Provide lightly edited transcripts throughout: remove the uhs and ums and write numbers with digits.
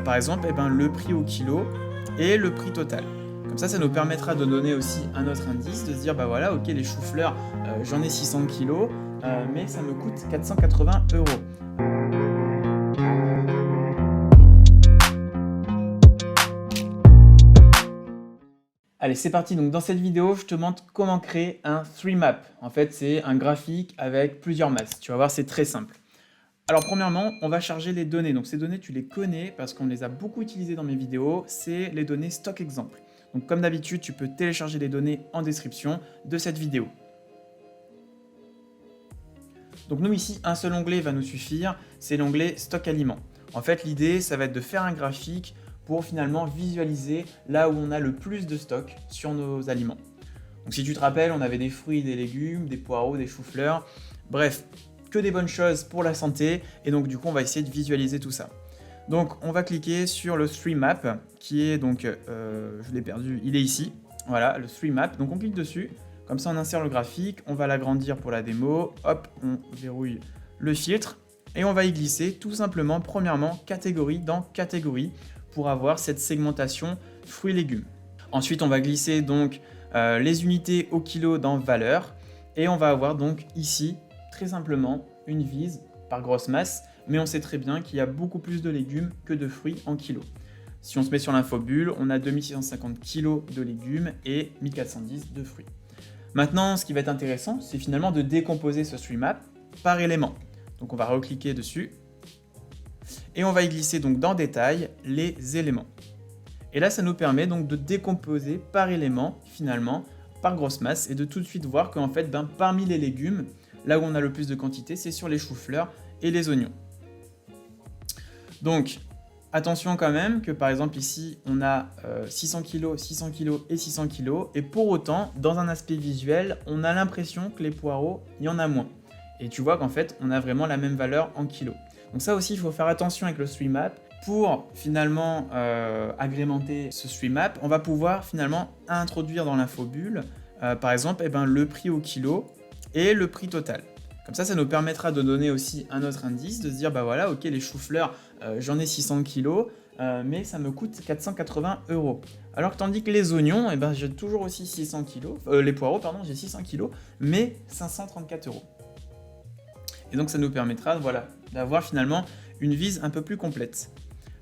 par exemple, le prix au kilo et le prix total. Comme ça nous permettra de donner aussi un autre indice, de se dire, bah voilà, ok, les choux-fleurs, j'en ai 600 kilos, mais ça me coûte 480 €. Allez, c'est parti. Donc, dans cette vidéo, je te montre comment créer un 3-map. En fait, c'est un graphique avec plusieurs masses. Tu vas voir, c'est très simple. Alors, premièrement, on va charger les données. Donc, ces données, tu les connais parce qu'on les a beaucoup utilisées dans mes vidéos. C'est les données stock exemple. Donc, comme d'habitude, tu peux télécharger les données en description de cette vidéo. Donc, nous, ici, un seul onglet va nous suffire. C'est l'onglet stock aliments. En fait, l'idée, ça va être de faire un graphique pour finalement visualiser là où on a le plus de stock sur nos aliments. Donc si tu te rappelles, on avait des fruits, des légumes, des poireaux, des choux-fleurs, bref, que des bonnes choses pour la santé, et donc du coup on va essayer de visualiser tout ça. Donc on va cliquer sur le 3-map, qui est donc, je l'ai perdu, il est ici, voilà, le 3-map, donc on clique dessus, comme ça on insère le graphique, on va l'agrandir pour la démo, hop, on verrouille le filtre, et on va y glisser tout simplement, premièrement, catégorie dans catégorie, pour avoir cette segmentation fruits et légumes. Ensuite, on va glisser donc les unités au kilo dans valeur et on va avoir donc ici très simplement une vise par grosse masse, mais on sait très bien qu'il y a beaucoup plus de légumes que de fruits en kilos. Si on se met sur l'infobulle, on a 2650 kg de légumes et 1410 de fruits. Maintenant, ce qui va être intéressant, c'est finalement de décomposer ce 3-map par élément. Donc on va recliquer dessus. Et on va y glisser donc dans détail les éléments. Et là, ça nous permet donc de décomposer par élément, finalement, par grosse masse, et de tout de suite voir qu'en fait, parmi les légumes, là où on a le plus de quantité, c'est sur les choux-fleurs et les oignons. Donc, attention quand même que par exemple ici, on a 600 kg, 600 kg et 600 kg, et pour autant, dans un aspect visuel, on a l'impression que les poireaux, il y en a moins. Et tu vois qu'en fait, on a vraiment la même valeur en kilos. Donc ça aussi, il faut faire attention avec le 3-map. Pour finalement agrémenter ce 3-map, on va pouvoir finalement introduire dans l'infobulle, par exemple, le prix au kilo et le prix total. Comme ça nous permettra de donner aussi un autre indice, de se dire, bah voilà, ok, les choux-fleurs, j'en ai 600 kilos, mais ça me coûte 480 €. Alors que tandis que les oignons, j'ai toujours aussi 600 kilos, les poireaux, pardon, j'ai 600 kilos, mais 534 €. Et donc ça nous permettra d'avoir finalement une vise un peu plus complète.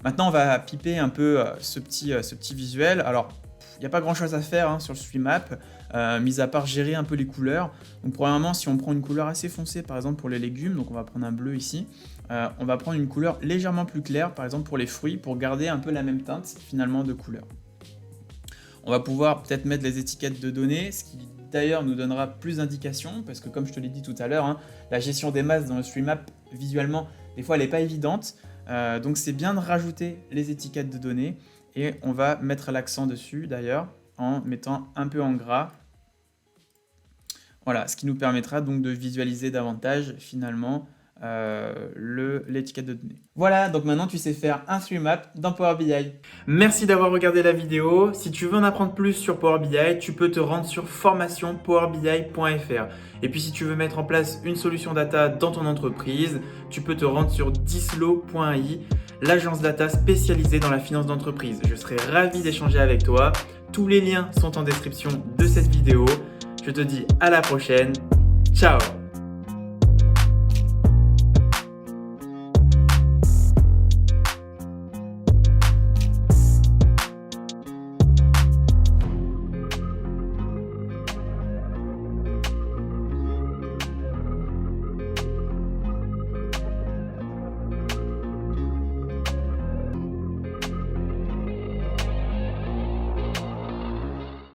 Maintenant on va piper un peu ce petit visuel. Alors il n'y a pas grand chose à faire sur le 3-map, mis à part gérer un peu les couleurs. Donc premièrement, si on prend une couleur assez foncée par exemple pour les légumes, donc on va prendre un bleu ici, on va prendre une couleur légèrement plus claire par exemple pour les fruits, pour garder un peu la même teinte finalement de couleur. On va pouvoir peut-être mettre les étiquettes de données, ce qui d'ailleurs nous donnera plus d'indications, parce que comme je te l'ai dit tout à l'heure, la gestion des masses dans le 3-map, visuellement, des fois elle n'est pas évidente, donc c'est bien de rajouter les étiquettes de données, et on va mettre l'accent dessus d'ailleurs, en mettant un peu en gras. Voilà, ce qui nous permettra donc de visualiser davantage finalement l'étiquette de données. Voilà, donc maintenant tu sais faire un 3-map dans Power BI. Merci d'avoir regardé la vidéo. Si tu veux en apprendre plus sur Power BI, tu peux te rendre sur formation-powerbi.fr. Et puis si tu veux mettre en place une solution data dans ton entreprise, tu peux te rendre sur dislo.ai, l'agence data spécialisée dans la finance d'entreprise. Je serai ravi d'échanger avec toi. Tous les liens sont en description de cette vidéo. Je te dis à la prochaine. Ciao!